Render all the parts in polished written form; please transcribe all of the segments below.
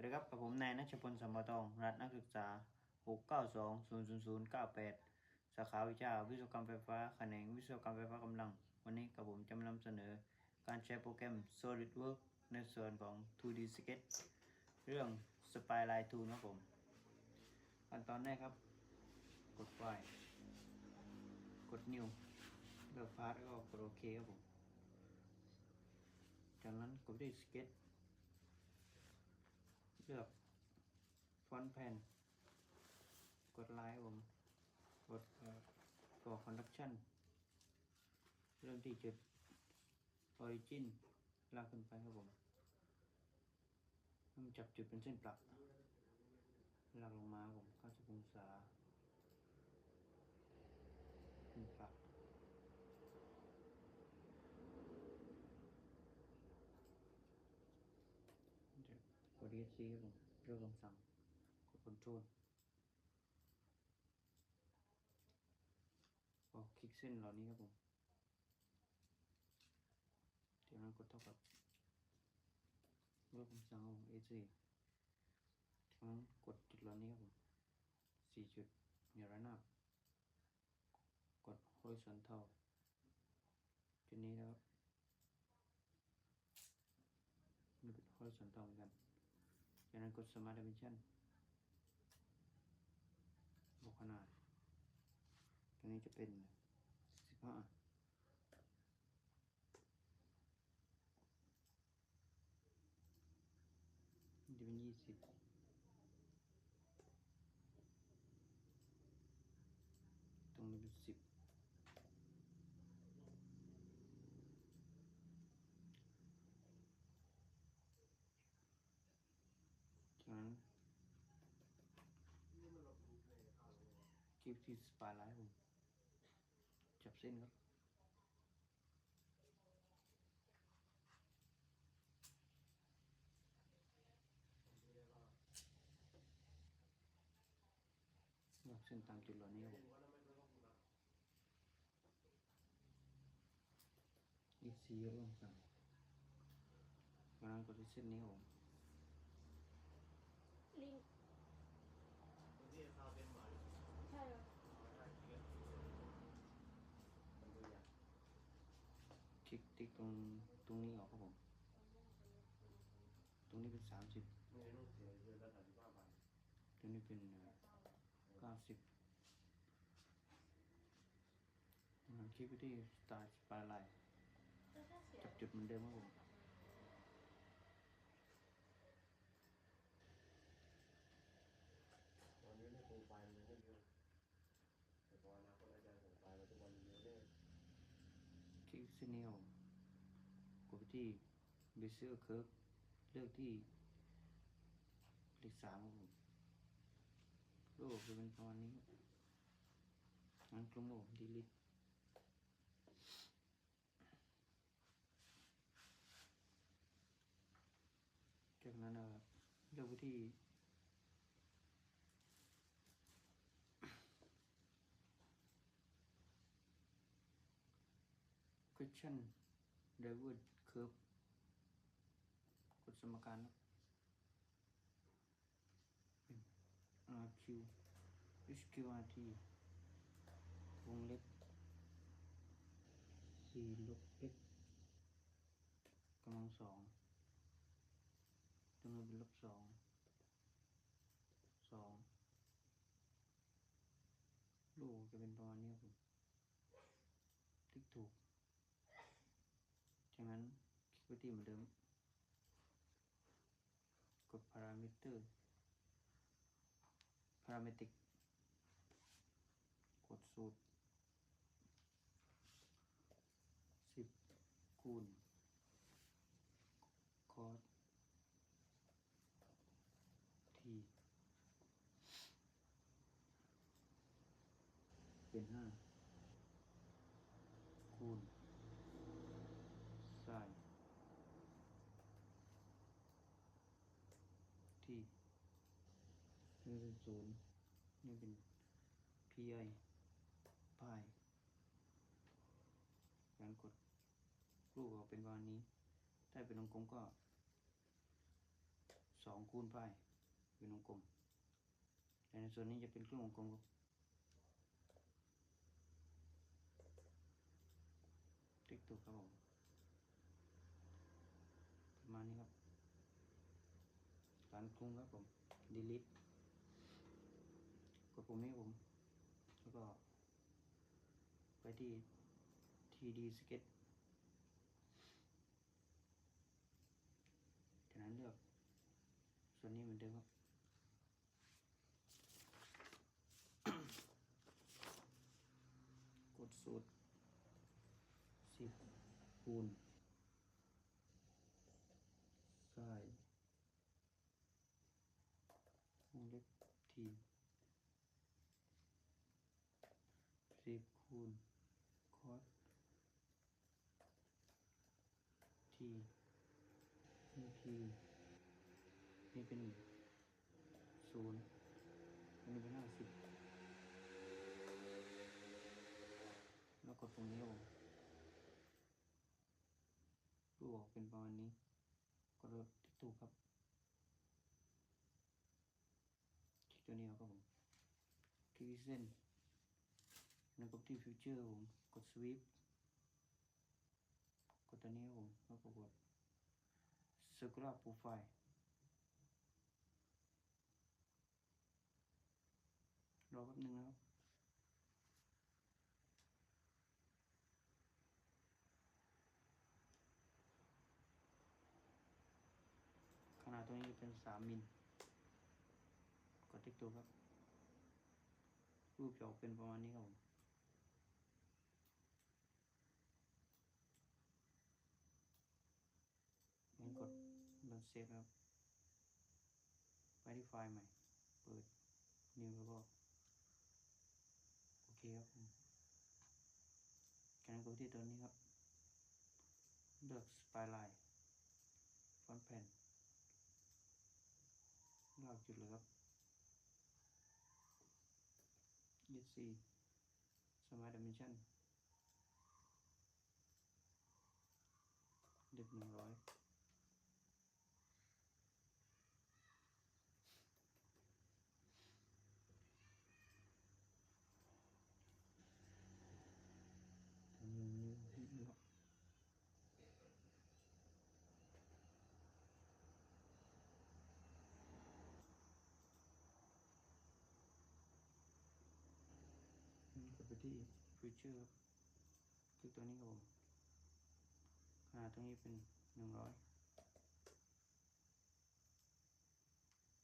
ดีครับกับผมนายณัชพลสัมปทองรหัสนักศึกษา692000098สาขาวิชาวิศวกรรมไฟฟ้าแขนงวิศวกรรมไฟฟ้ากำลังวันนี้กับผมจะมานำเสนอการใช้โปรแกรม SolidWorks ในส่วนของ 2D Sketch เรื่อง Spline Tool ครับผมขั้นตอนแรกครับกดไฟล์กด New เลือกพาร์ทแล้วก็กดโอเคครับผมจากนั้นกดที่ Sketch เลือกฟอนต์แผ่นกดไลน์ผมกดต่อคอนดักชันเริ่มที่จุด Origin ลากขึ้นไปครับผมจับจุดเป็นเส้นปรับลากลงมาผม90องศาเป็นปรับกด ESC ครับผมเลือกคำสั่งกด Control คลิกเส้นเหล่านี้ครับผมจากนั้นกดเท่ากับเลือกคำสั่งของ ESC จากนั้นกดจุดเหล่านี้ครับผม4จุดเนียระนาบกด Horizontal จุดนี้นะครับนี่เป็น Horizontal เหมือนกันจากนั้นกด Smart Dimension บวกขนาดตรงนี้จะเป็น15จะเป็น20ตรงนี้เป็น10จากนั้นคลิปที่สปาไลท์ผมจับเส้นครับจับเส้นตามจุดเหล่านี้ครับผมอีก4ร่วมกันจากนั้นกดที่เส้นนี้ครับผมลิงใช่เหรอคลิกติ๊กตรงนี้ออกครับผมตรงนี้เป็น30ตรงนี้เป็น90คลิกไปที่ Start Spline จับจุดเหมือนเดิมครับผมตอนนี้ในโปรไฟล์มันไม่เยอะแต่พออนาคตอาจารย์ส่งไฟล์มาทุกวันเยอะแน่ คลิกเส้นนี้ครับผมกดไปที่ Bezier Curve เลือกที่เลข3ครับผมรูปจะเป็นประมาณนี้งั้นกลุ่มผม delete จากนั้นเลือกไปที่question Driver Curve กดสมการเป็น RQ HQRT วงเล็บ4 ลบ x กำลัง2จำนวนเป็นลบ2ลูกจะเป็นประมาณนี้ครับผมติ๊กถูกจากนั้นคลิกไปที่เหมือนเดิมกด Parametric กดสูตร10คูณคอสทีเป็น5คูณไซน์ที่นี่เป็น0นี่เป็น pi พายการกดรูปออกเป็นประมาณนี้ถ้าเป็นวงกลมก็ 2 คูณไพ่เป็นวงกลมแต่ในส่วนนี้จะเป็นครึ่งวงกลมครับติ๊กถูกครับผมประมาณนี้ครับการคลุมครับผม delete กดปุ่มนี้ผมแล้วก็ไปที่ 3D Sketch จากนั้นเลือกส่วนนี้เหมือนเดิมครับกดสูตร10 คูณซ้ายวงเล็บที10 คูณคอสทีนี่ทีนี่เป็น0อันนี้เป็น50แล้วกดตรงนี้ครับผมรูปออกเป็นประมาณนี้กดติ๊กถูกครับคลิกตัวนี้ครับผมคลิกที่เส้นแล้วกดที่ฟิวเจอร์ผมกดสวีปกดตัวนี้ครับผมแล้วก็กด circular profile รอแป๊บนึงนะครับขนาดตัวนี้จะเป็น3 มิลกดติ๊กถูกครับรูปจะออกเป็นประมาณนี้ครับผมงั้นกดบันเซฟครับไปที่ไฟล์ใหม่เปิด new แล้วก็โอเคครับผมจากนั้นกดที่ตัวนี้ครับเลือก Spline Front Pan ลากจุดเลยครับ ESC Smart Dimension เด็บ100นิ้วครับกดไปที่ Feature คลิกตัวนี้ครับผมขนาดตรงนี้เป็น100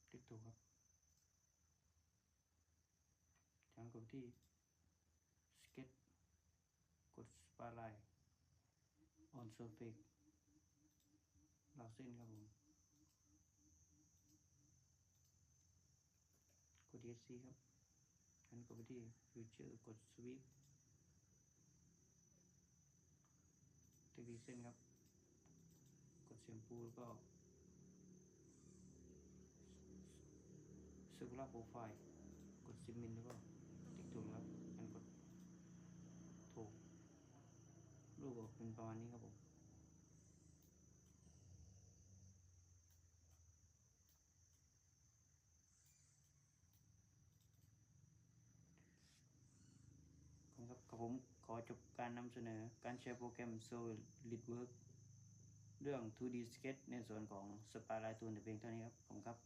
คลิกถูกครับจากนั้นกดที่ Sketch กด Spline on Surface ลากเส้นครับผมกด ESC ครับจากนั้นกดไปที่ Feature กด Sweep ติ๊กที่เส้นครับกดเสียงพูแล้วก็ Circular Profile กด10 มิลแล้วก็ติ๊กถูกแล้วงั้นกดถูกรูปออกเป็นประมาณนี้ครับผมครับผมขอจบการนำเสนอการใช้โปรแกรม SolidWorks เรื่อง 2D Sketch ในส่วนของ Spline ตัวแต่เพียงเท่านี้ครับผมครับ